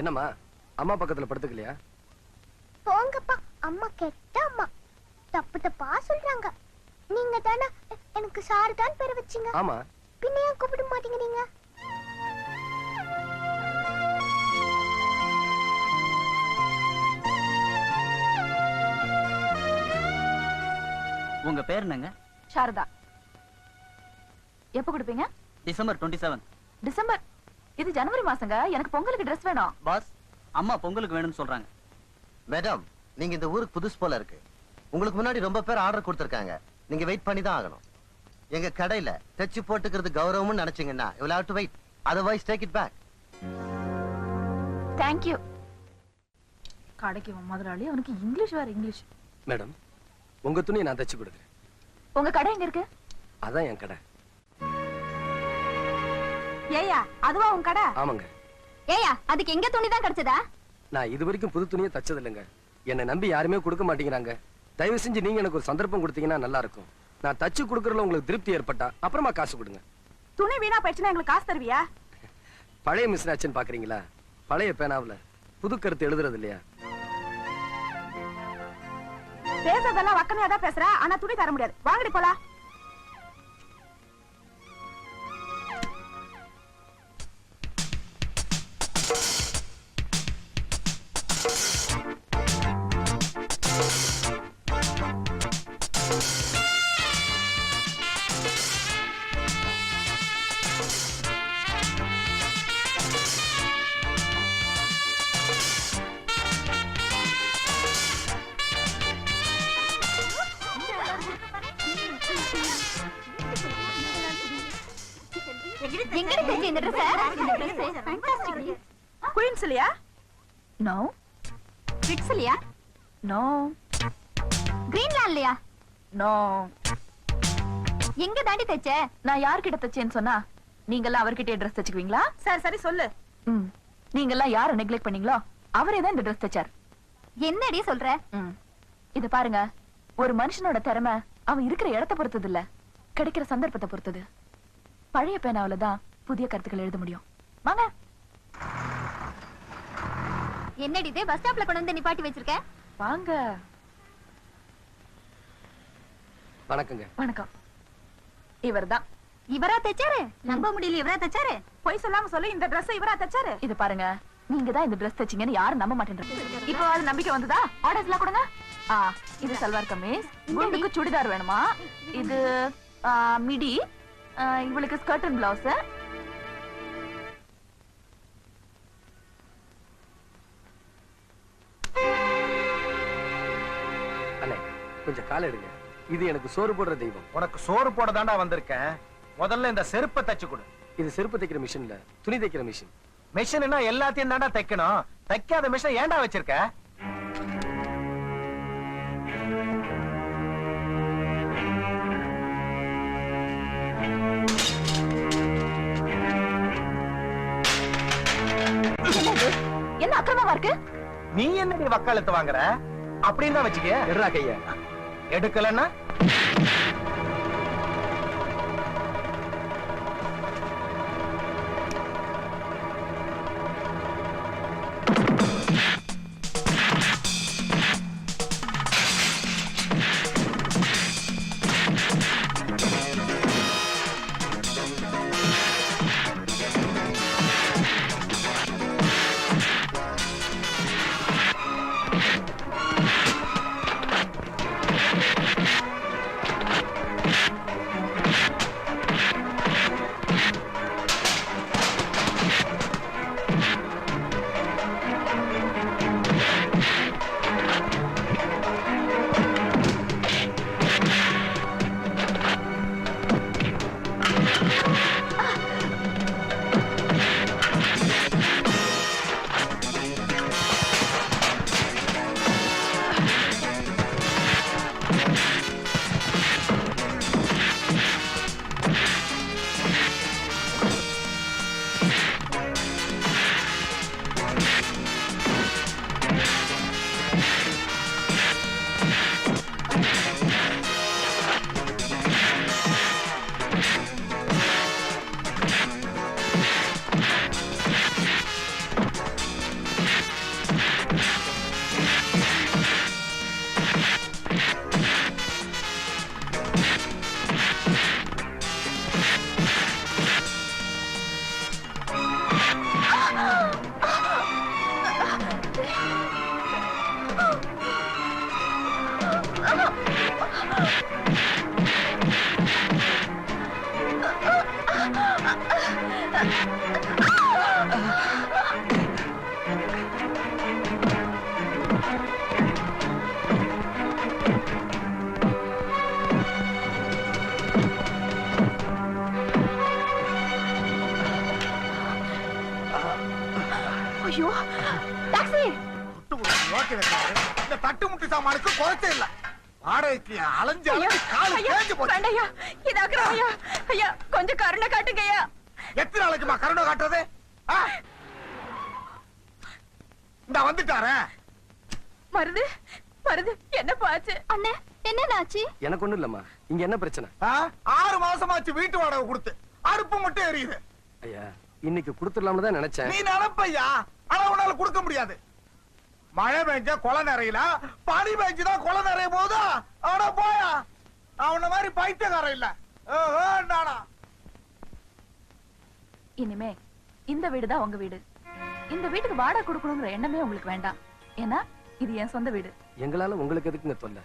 என்னம்மா அம்மா பக்கத்துல படுத்துக்கலையா? போங்கப்பா, அம்மா கெட்ட அம்மா. தப்பு தப்பா சொல்றாங்க. நீங்க தானே எனக்கு சார் தான் பேர் வச்சீங்க. ஆமா. பின்ன ஏன் கூப்பிட மாட்டேங்கிறீங்க? உங்க பேர் என்னங்க? சாரதா. எப்ப கொடுப்பீங்க? டிசம்பர் 27. டிசம்பர்? இது ஜனவரி மாசங்க. எனக்கு பொங்கலுக்கு Dress வேணும். பாஸ், அம்மா பொங்கலுக்கு வேணும்னு சொல்றாங்க. மேடம், நீங்க இந்த ஊருக்கு புதுசு போல இருக்கு. உங்களுக்கு முன்னாடி ரொம்ப பேர் ஆர்டர் கொடுத்திருக்காங்க. நீங்க வெயிட் பண்ணி தான் ஆகணும். எங்க கடையில தச்சு போட்டுக்கிறது கௌரவம்னு நினைச்சீங்கன்னா you will have to wait. Otherwise take it back. Thank you. கடைக்கு முதலாளி அவனுக்கு இங்கிலீஷ் வேற இங்கிலீஷ். மேடம், உங்க துணியை நான் தச்சு கொடுக்குறேன். உங்க கடை எங்க இருக்கு? அதான் என் கடை. ஏயா, அதுவா உங்க கடை? ஆமாங்க. ஏயா, அதுக்கு எங்க துணி தான் கிடைச்சதா? நான் இது வரைக்கும் புது துணியை தச்சது இல்லைங்க. என்னை நம்பி யாருமே கொடுக்க மாட்டேங்கிறாங்க. தயவு செஞ்சு நீங்க எனக்கு ஒரு சந்தர்ப்பம் கொடுத்தீங்கன்னா நல்லா இருக்கும். நான் தச்சு கொடுக்கறதுல உங்களுக்கு திருப்தி ஏற்பட்டா அப்புறமா காசு கொடுங்க. துணி வீணா போயிடுச்சுன்னா எங்களுக்கு காசு தருவியா? பழைய மிஷின் ஆச்சுன்னு பாக்குறீங்களா? பழைய பேனாவுல புது கருத்து எழுதுறது இல்லையா? பேசுறதெல்லாம் வக்கனையா தான் பேசுற, ஆனா துணி தர முடியாது. வாங்கடி போலாம். எங்கடி தச்சு இந்த Dress? ஃபேண்டாஸ்டிக். குயின்ஸ்லியா? நோ. பிக்ஸ்லியா? நோ. கிரீன்லாண்ட்லயா? நோ. எங்க தாண்டி தச்ச? நான் யார்கிட்ட தச்சேன்னு சொன்னா நீங்க எல்லாம் அவர்கிட்டயே Dress தச்சுக்குவீங்களா? சரி சரி சொல்லு. நீங்க எல்லாம் யாரை நெக்லெக்ட் பண்ணீங்களோ அவரே தான் இந்த Dress தச்சார். என்னடி சொல்ற? இது பாருங்க, ஒரு மனுஷனோட திறமை அவன் இருக்கிற இடத்தை பொறுத்தது இல்ல, கிடைக்கிற சந்தர்ப்பத்தை பொறுத்தது. பழைய பேனாவில தான் புதிய கருத்துக்கள் எழுத முடியும். வாங்க. என்னடி இது பஸ் ஸ்டாப்ல கொண்டு வந்து நிப்பாட்டி வச்சிருக்க? வாங்க. வணக்கங்க. வணக்கம். இவர்தான். இவரா தச்சாரு? நம்ப முடியல, இவரா தச்சாரு? போய் சொல்லாம சொல்லு, இந்த Dress இவரா தச்சாரு. இது பாருங்க, நீங்க தான் இந்த Dress தச்சீங்கன்னு யாரும் நம்ப மாட்டேன்றாங்க. இப்போ அது நம்பிக்கை வந்ததா? ஆர்டர்ஸ் எல்லாம் கொடுங்க. இது சல்வார் கமீஸ், உங்களுக்கு சுடிதார் வேணுமா? இது மிடி, இவளுக்கு ஸ்கர்ட் அண்ட் பிளவுஸ். அண்ணே, கொஞ்சம் கால் எடுங்க. இது எனக்கு சோறு போடுற தெய்வம். உனக்கு சோறு போட தாண்டா வந்திருக்கேன். முதல்ல இந்த செருப்பை தச்சு கொடு. இது செருப்பு தைக்கிற மிஷின் இல்ல, துணி தைக்கிற மிஷின். மிஷின்னா எல்லாத்தையும் தாண்டா தைக்கணும். தைக்காத மிஷின் ஏன்டா வச்சிருக்க? என்ன அக்கிரமமா இருக்கு? நீ என்னடி வக்காலத்து வாங்குற? அப்படின்னு தான் வச்சுக்க. எடுறா கைய. எடுக்கலன்னா ஐயோ டாக்ஸி இந்த தட்டு முட்டு சாமானுக்கு குறைச்சே இல்ல வாடகைக்கு அலைஞ்சு அலைஞ்சு காலு தேஞ்சு போச்சு. வேண்டாயா இதாக்குறோம் ஐயா ஐயா கொஞ்சம் கருணை காட்டுங்க ஐயா எத்தனை நாளைக்குமா கருணை காட்டுறது? இந்த வந்துட்டாரே. மருது மருது என்ன பாச்சு அண்ணே என்னன்னாச்சு? எனக்கு ஒண்ணும் இல்லம்மா. இங்க என்ன பிரச்சனை? 6 மாசமாச்சு வீட்டு வாடகை கொடுத்து அடுப்பு மட்டும் எரியுது. ஐயா இன்னைக்கு கொடுத்துடலாம்னு தான் நினைச்சேன். நீ நினைப்பையா, ஆனா உன்னால கொடுக்க முடியாது. மழை பெஞ்ச கொலை நிறையல, பனி பெஞ்சுதான் கொலை நிறைய போதா? ஆனா போயா, அவன மாதிரி பைத்தியக்காரன் இல்ல. நானா இனிமே இந்த வீடு தான் உங்க வீடு. இந்த வீட்டுக்கு வாடகை கொடுக்கணுங்கிற எண்ணமே உங்களுக்கு வேண்டாம். ஏன்னா இது என் சொந்த வீடு. எங்களால உங்களுக்கு எதுக்குங்க தொல்லை?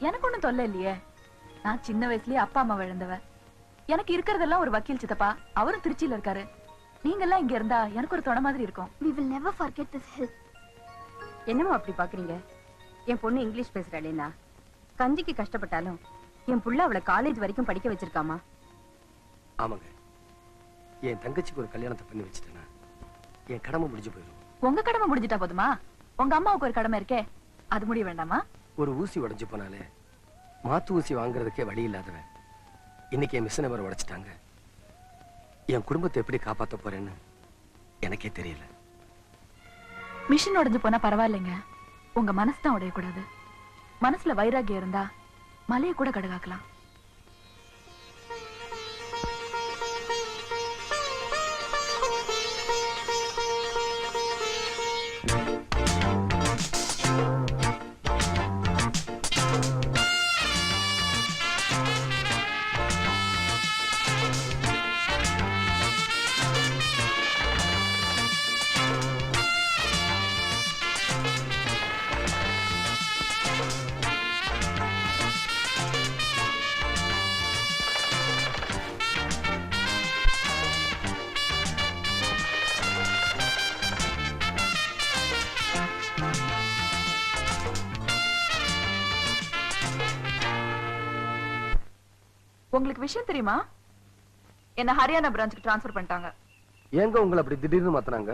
எனக்கு ஒண்ணும் தொல்லை இல்லையே. நான் சின்ன வயசுலயே அப்பா அம்மா இழந்தவ. எனக்கு இருக்கிறதெல்லாம் ஒரு வக்கீல் சித்தப்பா, அவரும் திருச்சியில இருக்காரு. நீங்க எல்லாம் இங்க இருந்தா எனக்கு ஒரு துணை மாதிரி இருக்கும். We will never forget this hill. என்னமோ அப்படி பாக்குறீங்க? என் பொண்ணு இங்கிலீஷ் பேசுறாளேனா, கஞ்சிக்கு கஷ்டப்பட்டாலும் என் புள்ள அவளை காலேஜ் வரைக்கும் படிக்க வச்சிருக்காமா. ஆமாங்க, என் தங்கச்சிக்கு ஒரு கல்யாணத்தை பண்ணி வச்சுட்டேன்னா என் கடமை முடிஞ்சு போயிடும். உங்க கடமை முடிஞ்சிட்டா போதுமா? உங்க அம்மாவுக்கு ஒரு கடமை இருக்கே, அது முடிய வேண்டாமா? ஒரு ஊசி உடைஞ்சு போனாலே மாத்து ஊசி வாங்குறதுக்கே வழி இல்லாதவன் இன்னைக்கு என் மிஷினை வர உடைச்சிட்டாங்க. என் குடும்பத்தை எப்படி காப்பாத்த போறேன்னு எனக்கே தெரியல. மிஷின் உடைஞ்சு போனா பரவாயில்லைங்க, உங்க மனசு தான் உடையக்கூடாது. மனசுல வைராகியம் இருந்தா மலையை கூட கடுகாக்கலாம். உங்களுக்கு விஷயம் தெரியுமா? என்ன ஹரியானா பிரான்ச்சுக்கு டிரான்ஸ்ஃபர் பண்ணிட்டாங்க. ஏங்க உங்களை அப்படி திடீர்னு மாத்துனாங்க?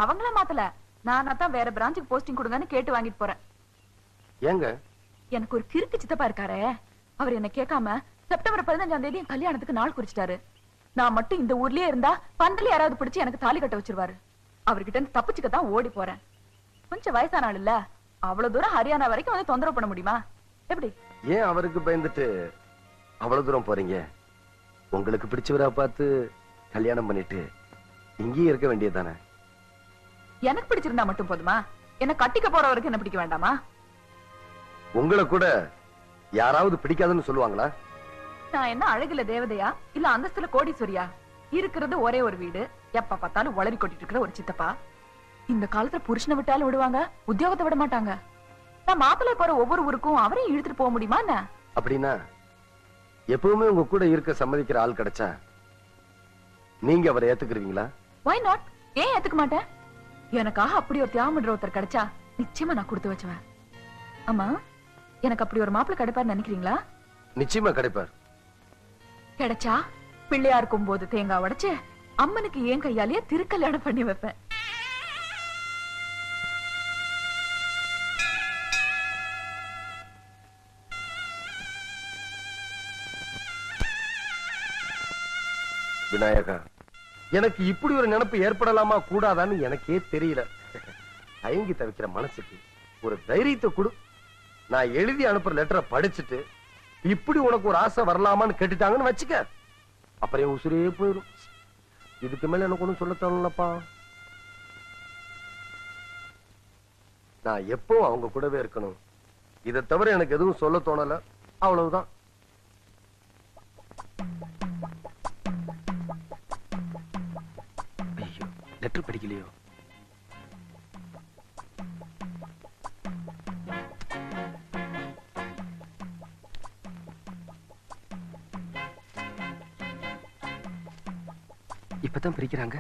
அவங்கள மாத்தல, நானா தான் வேற பிரான்ச்சுக்கு போஸ்டிங் கொடுங்கன்னு கேட்டு வாங்கிட்டு போறேன். ஏங்க? எனக்கு ஒரு கிறுக்கு சித்தப்பா இருக்காரே, அவர் என்ன கேட்காம செப்டம்பர் 15ஆம் தேதி என் கல்யாணத்துக்கு நாள் குறிச்சிட்டாரு. நான் மட்டும் இந்த ஊர்லயே இருந்தா பந்தல யாராவது பிடிச்சு எனக்கு தாலி கட்ட வச்சிருவாரு. அவர்கிட்ட இருந்து தப்பிச்சுக்க தான் ஓடி போறேன். கொஞ்சம் வயசான ஆள் இல்ல, அவ்வளவு தூரம் ஹரியானா வரைக்கும் வந்து தொந்தரவு பண்ண முடியுமா? எப்படி? ஏன் அவருக்கு பயந்துட்டு அவ்வளவு தூரம் போறீங்க? உங்களுக்கு பிடிச்சவரா பார்த்து கல்யாணம் பண்ணிட்டு இங்கேயே இருக்க வேண்டியதானே? எனக்கு பிடிச்சிருந்தா மட்டும் போதுமா? என்ன கட்டிக்க போறவருக்கு என்ன பிடிக்க வேண்டாமா? உங்களை கூட யாராவது பிடிக்காதுன்னு சொல்லுவாங்களா? நான் என்ன அழகுல தேவதையா இல்ல அந்தஸ்துல கோடீஸ்வரியா? இருக்கிறது ஒரே ஒரு வீடு, எப்ப பார்த்தாலும் உளறி கொட்டிட்டு இருக்கிற ஒரு சித்தப்பா. இந்த காலத்துல புருஷனை விட்டாலும் விடுவாங்க, உத்தியோகத்தை விட மாட்டாங்க. நான் மாப்பிள்ளை போற ஒவ்வொரு ஊருக்கும் அவரையும் இழுத்துட்டு போக முடியுமா என்ன? அப்படின்னா எப்பவுமே உங்க கூட இருக்க சம்மதிக்கிற ஆள் கிடைச்சா நீங்க அவரை ஏத்துக்குறீங்களா? Why not? ஏன் ஏத்துக்க மாட்டேன்? எனக்காக அப்படி ஒரு தியாகம்ன்ற ஒருத்தர் கிடைச்சா நிச்சயமா நான் கொடுத்து வச்சுவேன். ஆமா, எனக்கு அப்படி ஒரு மாப்பிள்ளை கிடைப்பார் நினைக்கிறீங்களா? நிச்சயமா கிடைப்பார். கிடைச்சா பிள்ளையா இருக்கும் போது தேங்காய் உடைச்சு அம்மனுக்கு ஏன் கையாலேயே திருக்கல்யாணம் பண்ணி வைப்பேன். விநாயகா, எனக்கு இப்படி ஒரு நினைப்பு ஏற்படலாமா கூடாதான்னு எனக்கே தெரியல. தயங்கி தவிக்கிற மனசுக்கு ஒரு தைரியத்தை கொடு. நான் எழுதி அனுப்புற லெட்டரை படிச்சுட்டு இப்படி உனக்கு ஒரு ஆசை வரலாமான்னு கேட்டுட்டாங்கன்னு வச்சுக்க, அப்புறம் என் உசுரே போயிடும். இதுக்கு மேல எனக்கு ஒண்ணும் சொல்ல தோணலப்பா. நான் எப்பவும் அவங்க கூடவே இருக்கணும். இதை தவிர எனக்கு எதுவும் சொல்ல தோணல. அவ்வளவுதான். ஐயோ, லெட்டர் படிக்கலையோ? இப்ப இப்படித்தான் பிரிக்கிறாங்க.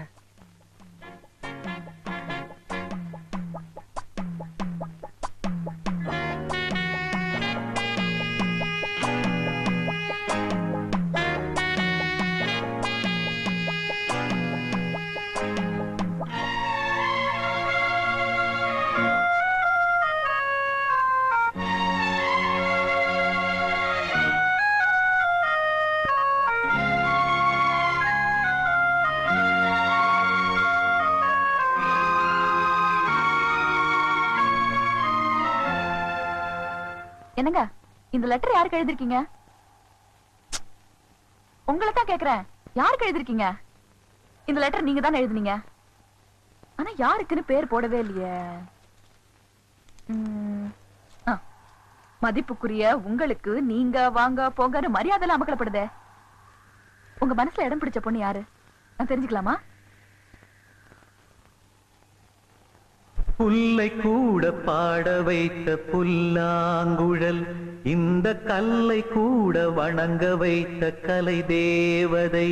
என்னங்க இந்த லெட்டர் யாருக்கு எழுதிருக்கீங்க? உங்களை தான் கேக்குறேன், யாருக்கு எழுதிருக்கீங்க? இந்த லெட்டர் நீங்க தானே எழுதுனீங்க. ஆனா யாருக்குன்னு பேர் போடவே இல்லையே. மதிப்புக்குரிய உங்களுக்கு நீங்க வாங்க போங்கன்னு மரியாதை அமக்கலப்படுதே. உங்க மனசுல இடம் பிடிச்ச பொண்ணு யாரு, நான் தெரிஞ்சுக்கலாமா? புல்லை கூட பாட வைத்த புல்லாங்குழல், இந்த கல்லை கூட வணங்க வைத்த கலை தேவதை.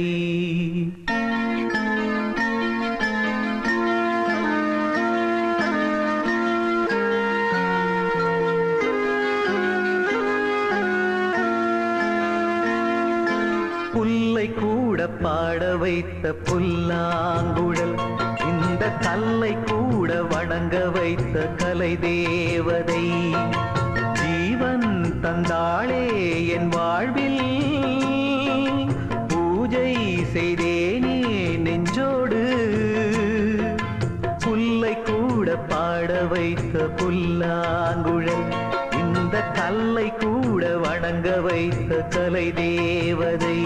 புல்லை கூட பாட வைத்த புல்லாங்குழல், இந்த கல்லை கூட வணங்க வைத்த கலை தேவதை. ஜீவன் தந்தாளே என் வாழ்வில், பூஜை செய்தேனே நெஞ்சோடு. புல்லை கூட பாட வைத்த புல்லாங்குழல், இந்த கல்லை கூட வணங்க வைத்த கலை தேவதை.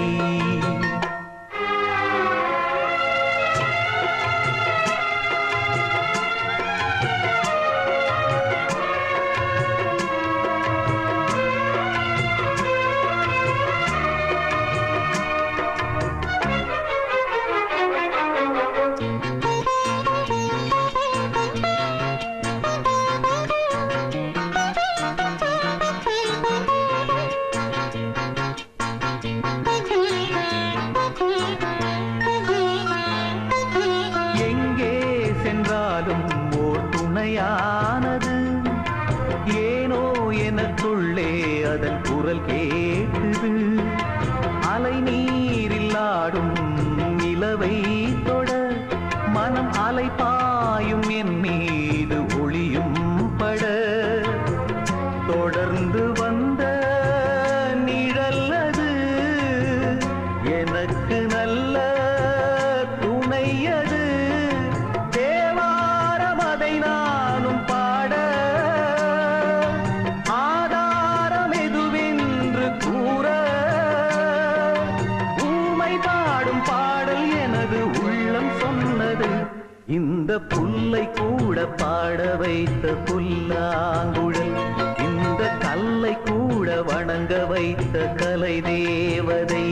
ஏனோ எனக்குள்ளே அதன் குரல் கேட்குது. அலை நீரில் ஆடும் நிலவை தொட மனம் அலை பாயும் என் மீது ஒளியும் பட. தொடர்ந்து வந்த நிழல்லது எனக்கு நல்ல துணையது. தேவாரம் அதை நானும் பாட, ஆதாரம் எதுவென்று கூற. ஊமை பாடும் பாடல் எனது உள்ளம் சொன்னது. இந்த புல்லை கூட பாட வைத்த புல்லாங்குழல், இந்த கல்லை கூட வணங்க வைத்த கலை தேவதை.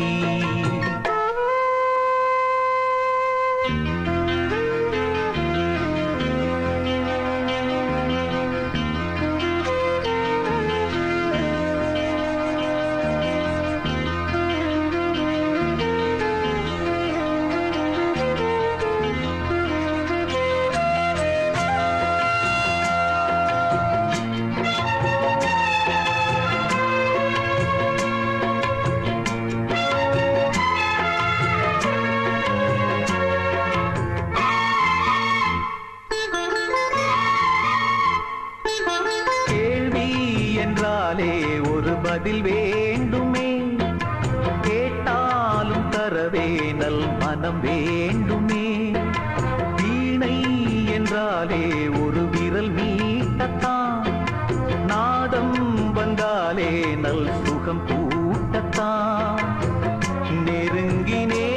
ஒரு பதில் வேண்டுமே, கேட்டாலும் தரவே நல் மனம் வேண்டுமே. வீணை என்றாலே ஒரு விரல் மீட்டத்தான், நாதம் வந்தாலே நல் சுகம் கூட்டத்தான். நெருங்கினே